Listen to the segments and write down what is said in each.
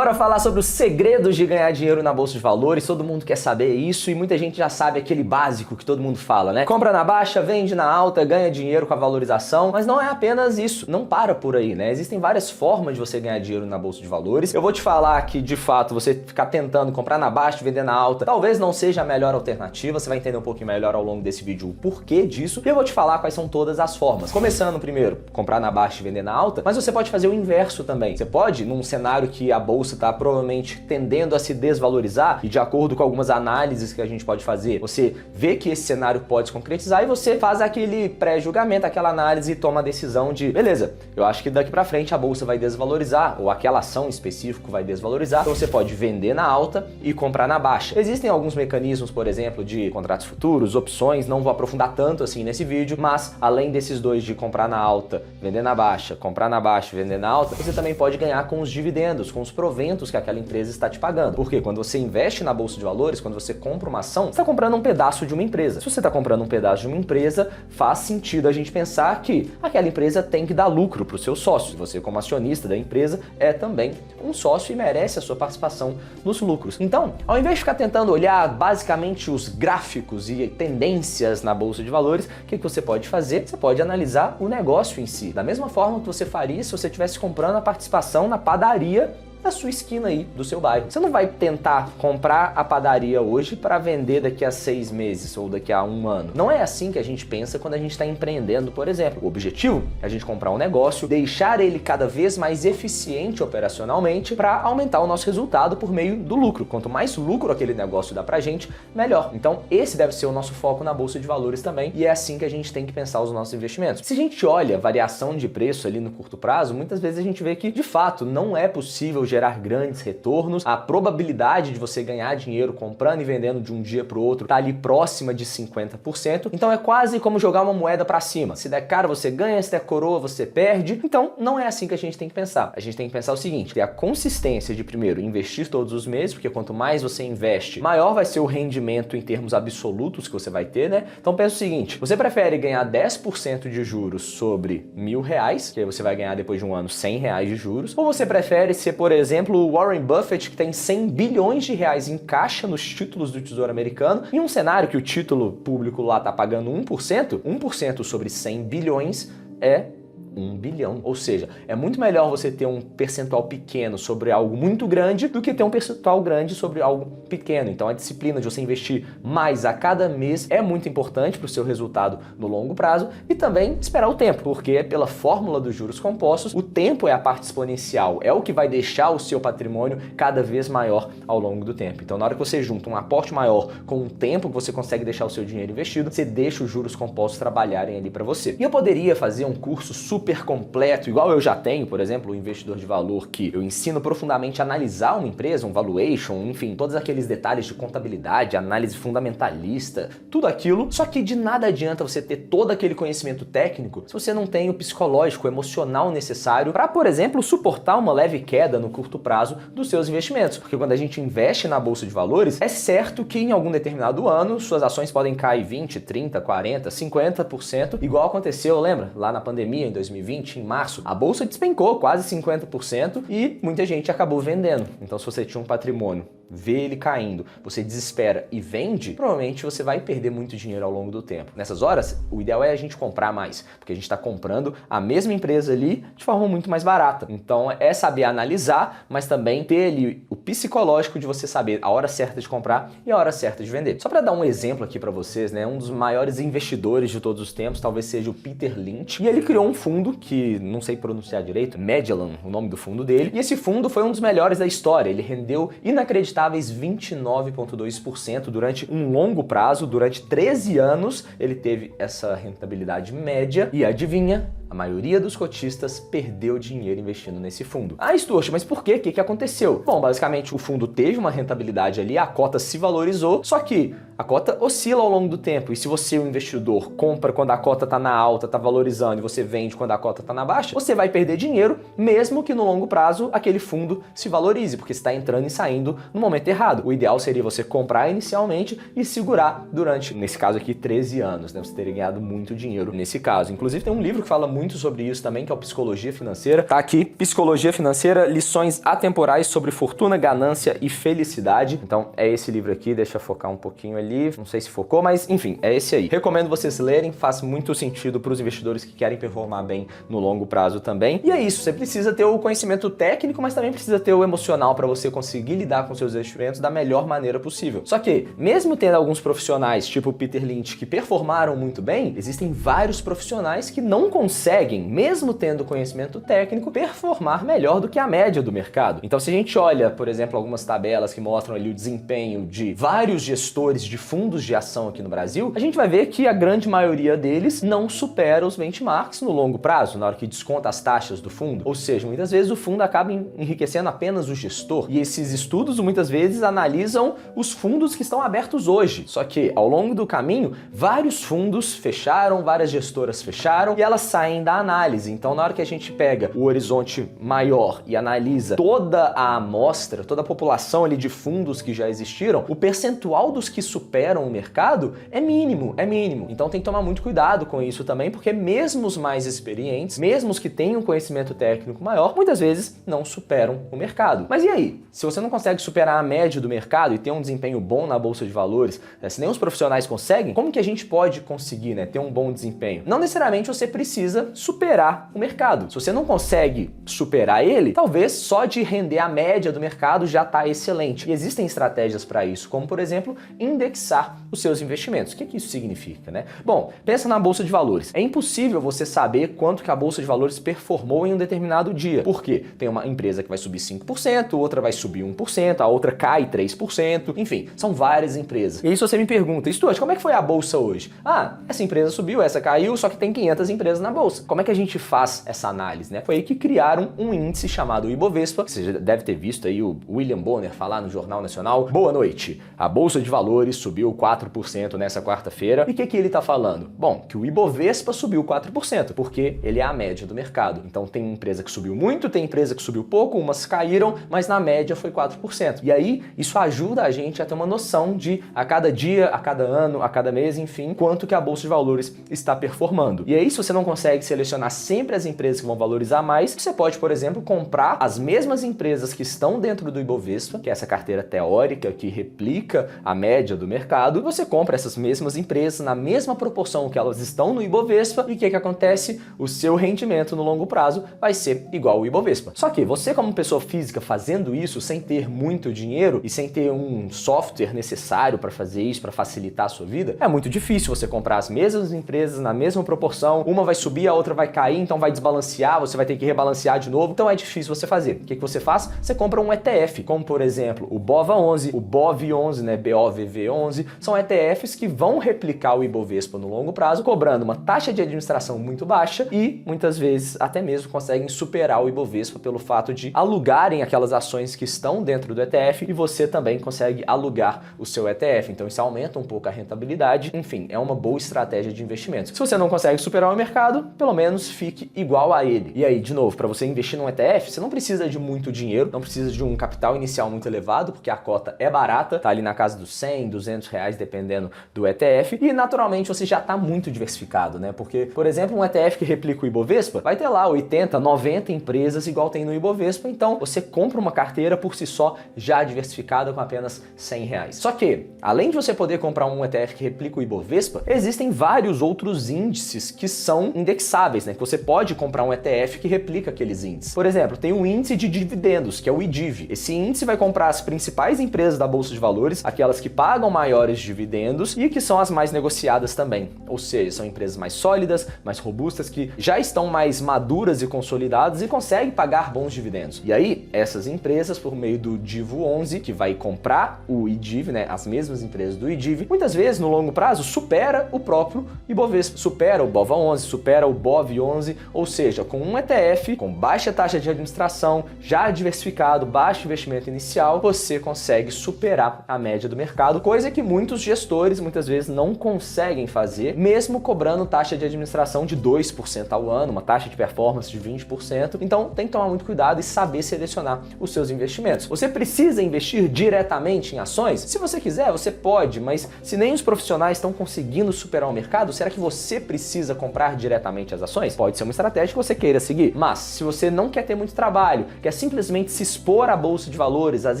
Bora falar sobre os segredos de ganhar dinheiro na bolsa de valores. Todo mundo quer saber isso e muita gente já sabe aquele básico que todo mundo fala, né? Compra na baixa, vende na alta, ganha dinheiro com a valorização, mas não é apenas isso, não para por aí, né? Existem várias formas de você ganhar dinheiro na bolsa de valores. Eu vou te falar que, de fato, você ficar tentando comprar na baixa e vender na alta, talvez não seja a melhor alternativa. Você vai entender um pouquinho melhor ao longo desse vídeo o porquê disso. E eu vou te falar quais são todas as formas. Começando primeiro, comprar na baixa e vender na alta, mas você pode fazer o inverso também. Você pode, num cenário que a bolsa está provavelmente tendendo a se desvalorizar, e de acordo com algumas análises que a gente pode fazer, você vê que esse cenário pode se concretizar e você faz aquele pré-julgamento, aquela análise e toma a decisão de, beleza, eu acho que daqui pra frente a bolsa vai desvalorizar, ou aquela ação específica vai desvalorizar, então você pode vender na alta e comprar na baixa. Existem alguns mecanismos, por exemplo, de contratos futuros, opções, não vou aprofundar tanto assim nesse vídeo, mas além desses dois de comprar na alta, vender na baixa, comprar na baixa e vender na alta, você também pode ganhar com os dividendos, com os proventos que aquela empresa está te pagando. Porque quando você investe na bolsa de valores, quando você compra uma ação, você está comprando um pedaço de uma empresa. Se você está comprando um pedaço de uma empresa, faz sentido a gente pensar que aquela empresa tem que dar lucro para os seus sócios. Você, como acionista da empresa, é também um sócio e merece a sua participação nos lucros. Então, ao invés de ficar tentando olhar basicamente os gráficos e tendências na bolsa de valores, o que você pode fazer? Você pode analisar o negócio em si. Da mesma forma que você faria se você estivesse comprando a participação na padaria da sua esquina aí, do seu bairro. Você não vai tentar comprar a padaria hoje para vender daqui a 6 meses ou daqui a 1 ano. Não é assim que a gente pensa quando a gente está empreendendo, por exemplo. O objetivo é a gente comprar um negócio, deixar ele cada vez mais eficiente operacionalmente para aumentar o nosso resultado por meio do lucro. Quanto mais lucro aquele negócio dá pra gente, melhor. Então esse deve ser o nosso foco na bolsa de valores também, e é assim que a gente tem que pensar os nossos investimentos. Se a gente olha a variação de preço ali no curto prazo, muitas vezes a gente vê que de fato não é possível gerar grandes retornos. A probabilidade de você ganhar dinheiro comprando e vendendo de um dia para o outro está ali próxima de 50%. Então é quase como jogar uma moeda para cima. Se der cara, você ganha, se der coroa, você perde. Então não é assim que a gente tem que pensar. A gente tem que pensar o seguinte: ter a consistência de, primeiro, investir todos os meses, porque quanto mais você investe, maior vai ser o rendimento em termos absolutos que você vai ter, né? Então pensa o seguinte: você prefere ganhar 10% de juros sobre R$1.000, que aí você vai ganhar depois de um ano R$100 de juros, ou você prefere ser, por exemplo, o Warren Buffett, que tem 100 bilhões de reais em caixa nos títulos do Tesouro Americano, em um cenário que o título público lá tá pagando 1% sobre 100 bilhões é 1 bilhão. Ou seja, é muito melhor você ter um percentual pequeno sobre algo muito grande do que ter um percentual grande sobre algo pequeno. Então a disciplina de você investir mais a cada mês é muito importante para o seu resultado no longo prazo, e também esperar o tempo, porque pela fórmula dos juros compostos, o tempo é a parte exponencial, é o que vai deixar o seu patrimônio cada vez maior ao longo do tempo. Então na hora que você junta um aporte maior com o tempo que você consegue deixar o seu dinheiro investido, você deixa os juros compostos trabalharem ali para você. E eu poderia fazer um curso super completo, igual eu já tenho, por exemplo, o Investidor de Valor, que eu ensino profundamente a analisar uma empresa, um valuation, enfim, todos aqueles detalhes de contabilidade, análise fundamentalista, tudo aquilo. Só que de nada adianta você ter todo aquele conhecimento técnico se você não tem o psicológico, o emocional necessário para, por exemplo, suportar uma leve queda no curto prazo dos seus investimentos. Porque quando a gente investe na bolsa de valores, é certo que em algum determinado ano suas ações podem cair 20, 30, 40, 50%, igual aconteceu, lembra? Lá na pandemia, em 2020, em março, a bolsa despencou quase 50% e muita gente acabou vendendo. Então, se você tinha um patrimônio, vê ele caindo, você desespera e vende, provavelmente você vai perder muito dinheiro ao longo do tempo. Nessas horas, o ideal é a gente comprar mais, porque a gente está comprando a mesma empresa ali de forma muito mais barata. Então, é saber analisar, mas também ter ali o psicológico de você saber a hora certa de comprar e a hora certa de vender. Só para dar um exemplo aqui para vocês, né, um dos maiores investidores de todos os tempos talvez seja o Peter Lynch, e ele criou um fundo que não sei pronunciar direito, Magellan, o nome do fundo dele, e esse fundo foi um dos melhores da história. Ele rendeu inacreditáveis 29,2% durante um longo prazo, durante 13 anos ele teve essa rentabilidade média, e adivinha? A maioria dos cotistas perdeu dinheiro investindo nesse fundo. Ah, Stuart, mas por quê? O que aconteceu? Bom, basicamente o fundo teve uma rentabilidade ali, a cota se valorizou, só que a cota oscila ao longo do tempo. E se você, o investidor, compra quando a cota está na alta, está valorizando, e você vende quando a cota está na baixa, você vai perder dinheiro, mesmo que no longo prazo aquele fundo se valorize, porque você está entrando e saindo no momento errado. O ideal seria você comprar inicialmente e segurar durante, nesse caso aqui, 13 anos, né? Você teria ganhado muito dinheiro nesse caso. Inclusive tem um livro que fala muito muito sobre isso também, que é o Psicologia Financeira. Tá aqui, Psicologia Financeira, lições atemporais sobre fortuna, ganância e felicidade. Então é esse livro aqui, deixa eu focar um pouquinho ali, não sei se focou, mas enfim, é esse aí. Recomendo vocês lerem, faz muito sentido para os investidores que querem performar bem no longo prazo também. E é isso, você precisa ter o conhecimento técnico, mas também precisa ter o emocional para você conseguir lidar com seus investimentos da melhor maneira possível. Só que, mesmo tendo alguns profissionais, tipo o Peter Lynch, que performaram muito bem, existem vários profissionais que não conseguem, mesmo tendo conhecimento técnico, performar melhor do que a média do mercado. Então, se a gente olha, por exemplo, algumas tabelas que mostram ali o desempenho de vários gestores de fundos de ação aqui no Brasil, a gente vai ver que a grande maioria deles não supera os benchmarks no longo prazo, na hora que desconta as taxas do fundo. Ou seja, muitas vezes o fundo acaba enriquecendo apenas o gestor. E esses estudos muitas vezes analisam os fundos que estão abertos hoje. Só que ao longo do caminho, vários fundos fecharam, várias gestoras fecharam e elas saem da análise. Então, na hora que a gente pega o horizonte maior e analisa toda a amostra, toda a população ali de fundos que já existiram, o percentual dos que superam o mercado é mínimo, é mínimo. Então tem que tomar muito cuidado com isso também, porque mesmo os mais experientes, mesmo os que têm um conhecimento técnico maior, muitas vezes não superam o mercado. Mas e aí? Se você não consegue superar a média do mercado e ter um desempenho bom na bolsa de valores, se nem os profissionais conseguem, como que a gente pode conseguir, ter um bom desempenho? Não necessariamente você precisa superar o mercado. Se você não consegue superar ele, talvez só de render a média do mercado já está excelente. E existem estratégias para isso, como por exemplo, indexar os seus investimentos. O que isso significa, Bom, pensa na bolsa de valores. É impossível você saber quanto que a bolsa de valores performou em um determinado dia. Por quê? Tem uma empresa que vai subir 5%, outra vai subir 1%, a outra cai 3%, enfim, são várias empresas. E aí se você me pergunta, Stuart, como é que foi a bolsa hoje? Ah, essa empresa subiu, essa caiu, só que tem 500 empresas na bolsa. Como é que a gente faz essa análise, Foi aí que criaram um índice chamado Ibovespa, que você já deve ter visto aí o William Bonner falar no Jornal Nacional. Boa noite, a bolsa de valores subiu 4% nessa quarta-feira. E o que ele está falando? Bom, que o Ibovespa subiu 4%, porque ele é a média do mercado. Então tem empresa que subiu muito, tem empresa que subiu pouco, umas caíram, mas na média foi 4%. E aí isso ajuda a gente a ter uma noção de a cada dia, a cada ano, a cada mês, enfim, quanto que a bolsa de valores está performando. E aí se você não consegue selecionar sempre as empresas que vão valorizar mais, você pode, por exemplo, comprar as mesmas empresas que estão dentro do Ibovespa, que é essa carteira teórica que replica a média do mercado, e você compra essas mesmas empresas na mesma proporção que elas estão no Ibovespa, e o que acontece? O seu rendimento no longo prazo vai ser igual ao Ibovespa. Só que você, como pessoa física, fazendo isso sem ter muito dinheiro e sem ter um software necessário para fazer isso, para facilitar a sua vida, é muito difícil você comprar as mesmas empresas na mesma proporção, uma vai subir, a outra vai cair, então vai desbalancear, você vai ter que rebalancear de novo, então é difícil você fazer. O que você faz? Você compra um ETF, como por exemplo o BOVA11, o BOV11, BOVV11, são ETFs que vão replicar o Ibovespa no longo prazo, cobrando uma taxa de administração muito baixa e muitas vezes até mesmo conseguem superar o Ibovespa pelo fato de alugarem aquelas ações que estão dentro do ETF e você também consegue alugar o seu ETF. Então isso aumenta um pouco a rentabilidade. Enfim, é uma boa estratégia de investimento. Se você não consegue superar o mercado, pelo menos fique igual a ele. E aí, de novo, para você investir num ETF, você não precisa de muito dinheiro, não precisa de um capital inicial muito elevado, porque a cota é barata, tá ali na casa dos 100, 200 reais, dependendo do ETF, e naturalmente você já está muito diversificado, Porque, por exemplo, um ETF que replica o Ibovespa vai ter lá 80, 90 empresas igual tem no Ibovespa, então você compra uma carteira por si só já diversificada com apenas 100 reais. Só que, além de você poder comprar um ETF que replica o Ibovespa, existem vários outros índices que são indexáveis, Que você pode comprar um ETF que replica aqueles índices. Por exemplo, tem o índice de dividendos, que é o IDIV. Esse índice vai comprar as principais empresas da Bolsa de Valores, aquelas que pagam maiores dividendos e que são as mais negociadas também. Ou seja, são empresas mais sólidas, mais robustas, que já estão mais maduras e consolidadas e conseguem pagar bons dividendos. E aí, essas empresas, por meio do DIVO 11, que vai comprar o IDIV, as mesmas empresas do IDIV, muitas vezes, no longo prazo, supera o próprio Ibovespa, supera o BOVA 11, supera o BOV 11, ou seja, com um ETF, com baixa taxa de administração, já diversificado, baixo investimento inicial, você consegue superar a média do mercado, coisa que muitos gestores, muitas vezes, não conseguem fazer, mesmo cobrando taxa de administração de 2% ao ano, uma taxa de performance de 20%. Então, tem que tomar muito cuidado e saber selecionar os seus investimentos. Você precisa investir diretamente em ações? Se você quiser, você pode, mas se nem os profissionais estão conseguindo superar o mercado, será que você precisa comprar diretamente somente as ações, pode ser uma estratégia que você queira seguir. Mas se você não quer ter muito trabalho, quer simplesmente se expor à bolsa de valores, às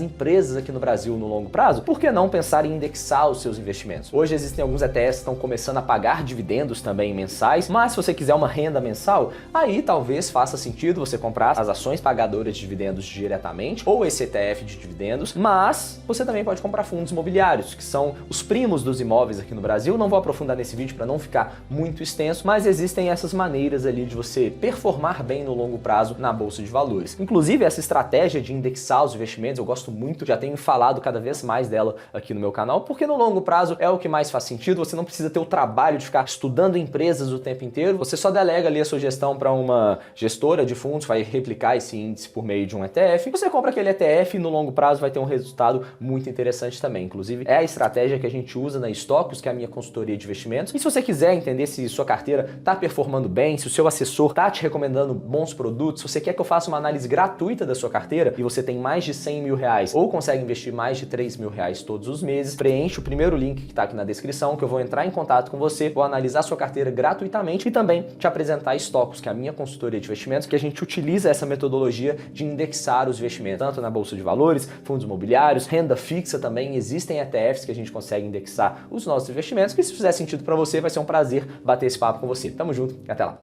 empresas aqui no Brasil no longo prazo, por que não pensar em indexar os seus investimentos? Hoje existem alguns ETFs que estão começando a pagar dividendos também mensais, mas se você quiser uma renda mensal, aí talvez faça sentido você comprar as ações pagadoras de dividendos diretamente ou esse ETF de dividendos, mas você também pode comprar fundos imobiliários, que são os primos dos imóveis aqui no Brasil. Não vou aprofundar nesse vídeo para não ficar muito extenso, mas existem essas maneiras ali de você performar bem no longo prazo na bolsa de valores. Inclusive, essa estratégia de indexar os investimentos, eu gosto muito, já tenho falado cada vez mais dela aqui no meu canal, porque no longo prazo é o que mais faz sentido. Você não precisa ter o trabalho de ficar estudando empresas o tempo inteiro, você só delega ali a sua gestão para uma gestora de fundos, vai replicar esse índice por meio de um ETF, você compra aquele ETF e no longo prazo vai ter um resultado muito interessante também. Inclusive, é a estratégia que a gente usa na Stocks, que é a minha consultoria de investimentos. E se você quiser entender se sua carteira está performando bem, se o seu assessor está te recomendando bons produtos, se você quer que eu faça uma análise gratuita da sua carteira e você tem mais de 100 mil reais ou consegue investir mais de 3 mil reais todos os meses, preenche o primeiro link que está aqui na descrição, que eu vou entrar em contato com você, vou analisar sua carteira gratuitamente e também te apresentar a Stocks, que é a minha consultoria de investimentos, que a gente utiliza essa metodologia de indexar os investimentos, tanto na bolsa de valores, fundos imobiliários, renda fixa também. Existem ETFs que a gente consegue indexar os nossos investimentos, que se fizer sentido para você, vai ser um prazer bater esse papo com você. Tamo junto e até lá.